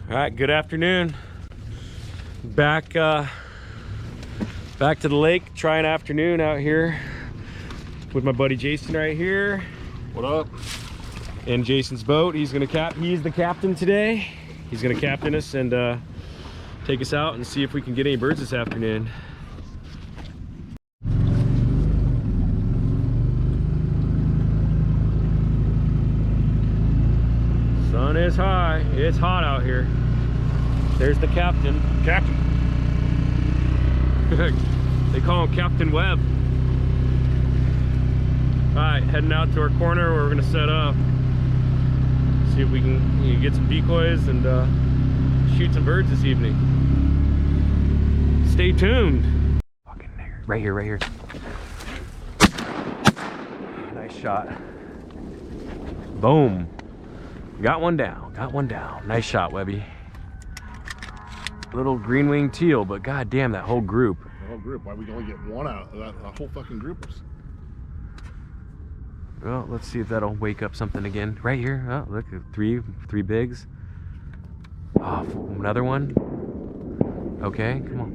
All right, good afternoon. Back to the lake, trying afternoon out here with my buddy Jason right here. What up? And Jason's boat. He's the captain today. He's gonna captain us and take us out and see if we can get any birds this afternoon. Sun is high. It's hot out here. There's the captain. Captain. They call him Captain Webb. All right, heading out to our corner where we're gonna set up. See if we can get some decoys and shoot some birds this evening. Stay tuned. Fucking there. Right here, right here. Nice shot. Boom. Got one down, got one down. Nice shot, Webby. Little green winged teal, but god damn, that whole group. The whole group, why we only get one out of that whole fucking group? Well, let's see if that'll wake up something again. Right here, oh look, three bigs. Oh, another one. Okay, come on.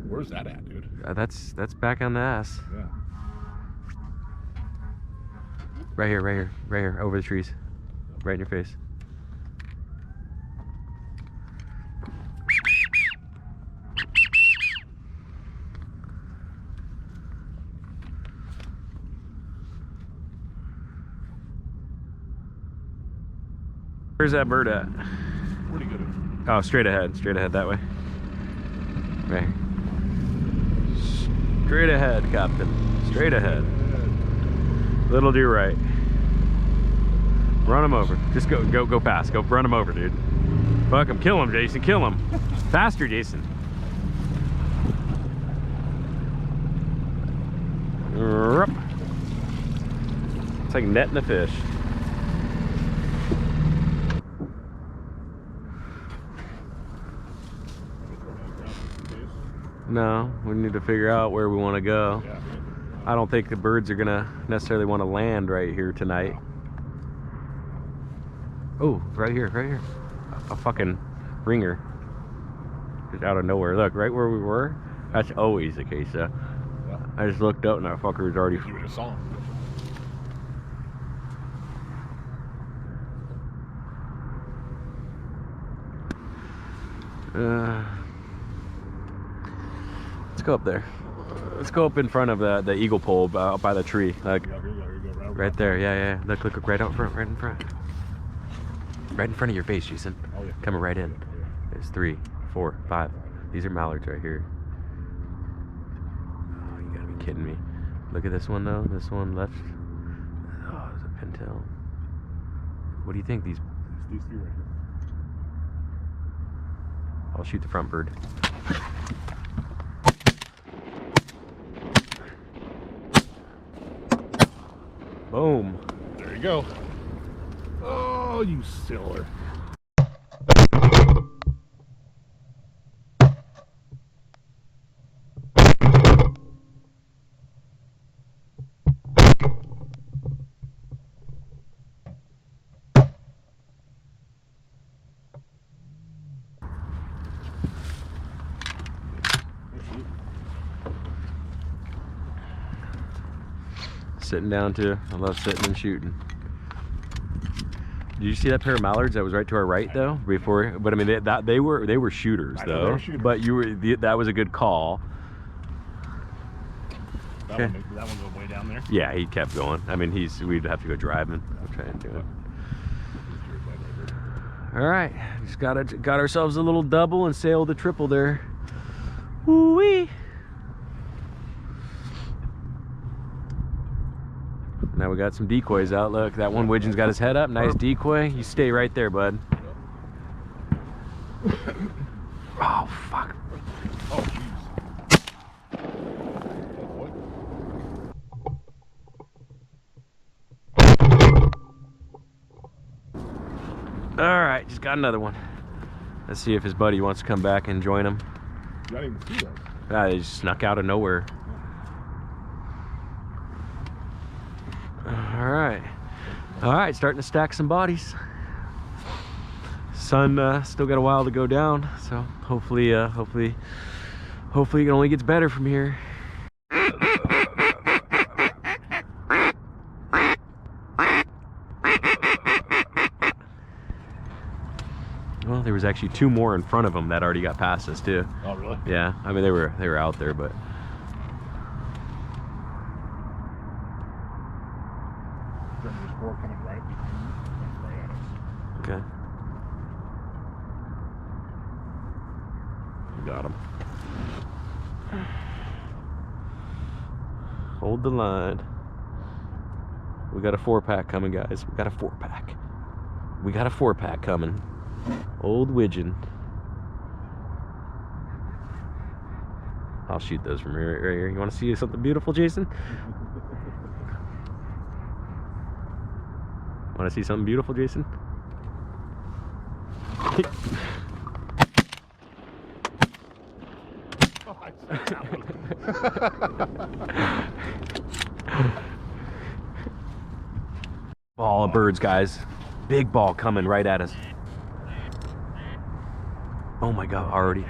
Where's that at, dude? That's back on the ass. Yeah. Right here, right here, right here, over the trees. Right in your face. Where's that bird at? Pretty good. Oh, straight ahead that way. Right. Straight ahead, Captain. Straight ahead. Little do right. Run him over. Just go fast. Go run him over, dude. Fuck him. Kill him, Jason. Kill him. Faster, Jason. It's like netting a fish. No, we need to figure out where we want to go. Yeah. I don't think the birds are gonna necessarily want to land right here tonight. Oh, right here, right here. A fucking ringer. Just out of nowhere. Look, right where we were. That's always the case. Yeah. I just looked up and that fucker was already. You just saw him. Let's go up there. Let's go up in front of the eagle pole out by the tree. Like, Yeah, here you go. right there. Yeah. Look, right out front, right in front. Right in front of your face, Jason. Oh, yeah. Coming right in. Yeah. There's 3, 4, 5. These are mallards right here. Oh, you gotta be kidding me. Look at this one though. This one left. Oh, there's a pintail. What do you think? These 3 right here. I'll shoot the front bird. Boom. There you go. Oh, you silly. Sitting down too. I love sitting and shooting. Did you see that pair of mallards that was right to our right though? Before, but I mean they were shooters though. They were shooters. But that was a good call. That one go way down there. Yeah, he kept going. I mean we'd have to go driving. We'll try and do it. All right, just got ourselves a little double and sailed the triple there. Woo wee. Now we got some decoys out. Look, that one widgeon's got his head up. Nice decoy. You stay right there, bud. Oh, fuck. Oh, jeez. All right, just got another one. Let's see if his buddy wants to come back and join him. You don't even see those. Ah, they just snuck out of nowhere. All right. All right, starting to stack some bodies. Sun still got a while to go down, so hopefully it only gets better from here. Well, there was actually 2 more in front of them that already got past us too. Oh, really? Yeah, I mean they were out there, but There's 4 coming right at us. okay. Got him. Hold the line. We got a 4-pack coming, guys. We got a 4-pack. We got a 4-pack coming. Old widgeon. I'll shoot those from right here. You want to see something beautiful, Jason? Want to see something beautiful, Jason? Ball of birds, guys. Big ball coming right at us. Oh my God, already.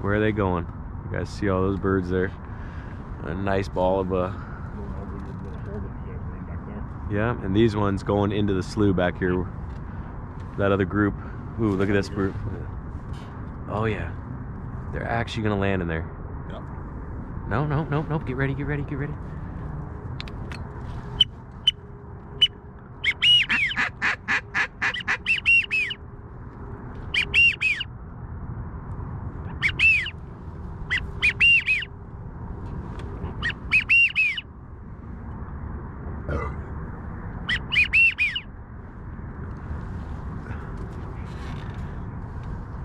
Where are they going? You guys see all those birds there? A nice ball of yeah, and these ones going into the slough back here. That other group. Ooh, look at this group. Oh yeah, they're actually gonna land in there. Yep. No. Get ready.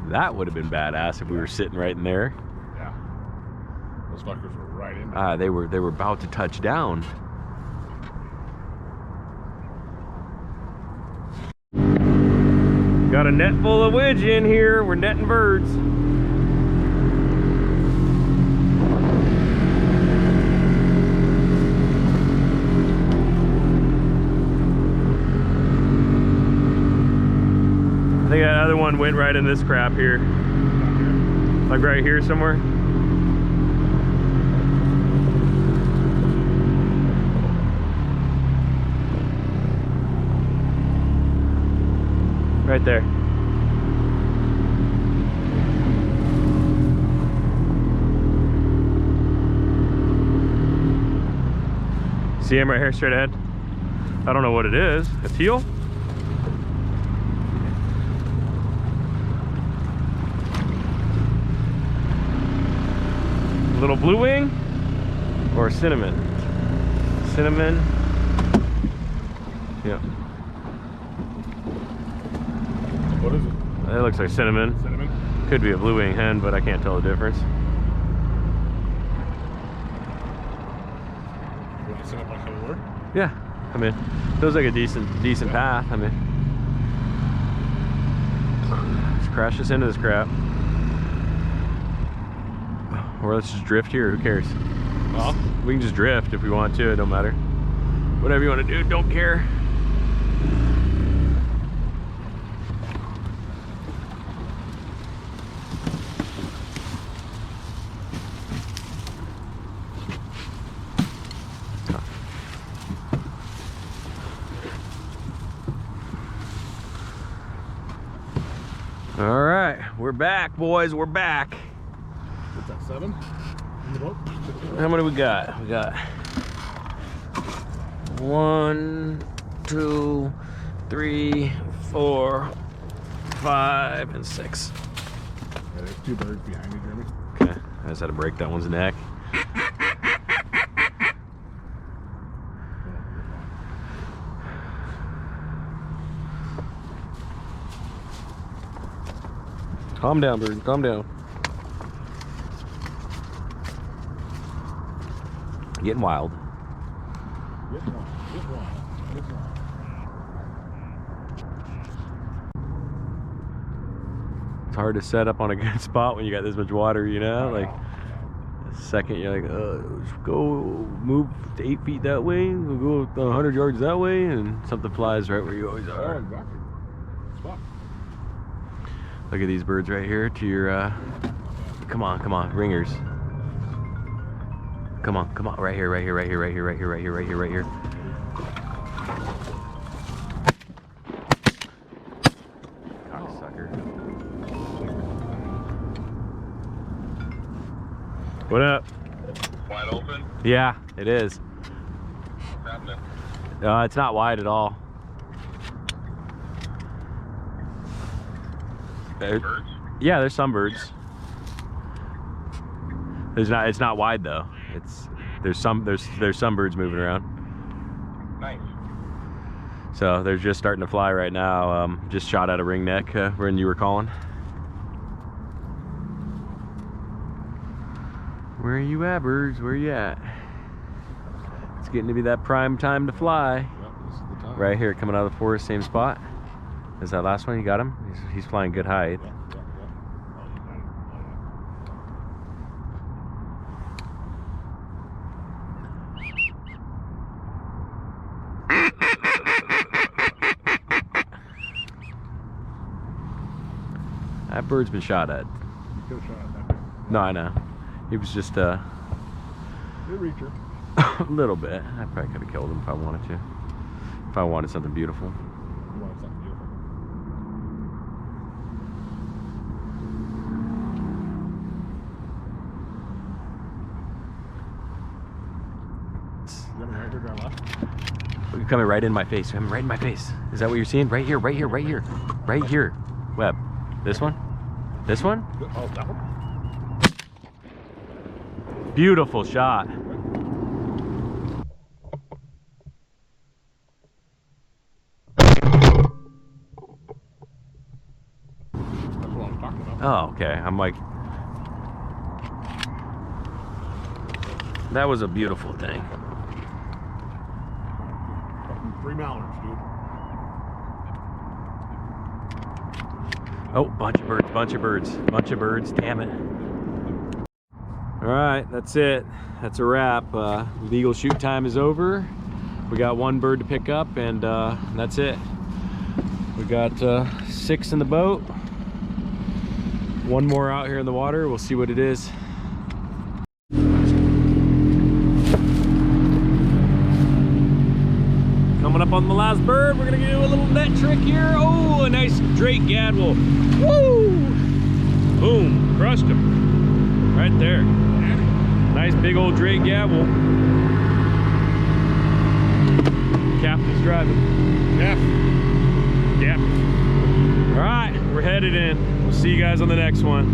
That would have been badass if we were sitting right in there. Yeah. Those fuckers were right in there. They were about to touch down. Got a net full of widgeon here. We're netting birds. I think that other one went right in this crap here. Like right here somewhere. Right there. See him right here straight ahead? I don't know what it is. A teal? Little blue wing or cinnamon? Cinnamon. Yeah. What is it? It looks like cinnamon. Cinnamon? Could be a blue wing hen, but I can't tell the difference. You want to set up like how we were? Yeah, I mean, feels like a decent path. I mean, let's crash us into this crap. Or let's just drift here, who cares? We can just drift if we want to, it don't matter. Whatever you want to do, don't care. All right, we're back, boys, we're back. What's that, 7? In the boat? How many we got? We got 1, 2, 3, 4, 5, and 6. Yeah, there's 2 birds behind you, Jeremy. Okay, I just had to break that one's neck. Calm down, bird, calm down. Getting wild. Get one. It's hard to set up on a good spot when you got this much water, you know? Like, the second you're like, go move 8 feet that way, we'll go 100 yards that way, and something flies right where you always are. Oh, exactly. Spot. Look at these birds right here to your, come on, ringers. Come on, right here, right here, right here, right here, right here, right here, right here, right here. Cocksucker. What up? Wide open? Yeah, it is. What's happening? It's not wide at all. Birds? Yeah, there's some birds. It's not wide though. There's some birds moving around. Nice. So they're just starting to fly right now. Just shot at a ringneck when you were calling. Where are you at, birds? Where are you at? It's getting to be that prime time to fly. Yep, this is the time. Right here, coming out of the forest, same spot. Is that last one? You got him? He's flying good height. Yeah. Oh, you got it. That bird's been shot at. You could have shot at that. No, I know. He was just Good reacher. a little bit. I probably could have killed him if I wanted to. If I wanted something beautiful. You wanted something beautiful. You got me right here, going left? You're coming right in my face. You're coming right in my face. Is that what you're seeing? Right here, right here, right here. Right here. Webb. This one? This one? Oh, that one? Beautiful shot. That's what I'm talking about. Oh, okay. I'm like, that was a beautiful thing. Fucking 3 mallards, dude. Oh, bunch of birds, damn it. All right, that's it. That's a wrap. Legal shoot time is over. We got 1 bird to pick up, and that's it. We got 6 in the boat. 1 more out here in the water. We'll see what it is. Coming up on the last bird, we're gonna do a little net trick here. Oh, a nice Drake Gadwall. Woo! Boom, crushed him. Right there. Nice big old Drake Gadwall. Captain's driving. Yep. All right, we're headed in. We'll see you guys on the next one.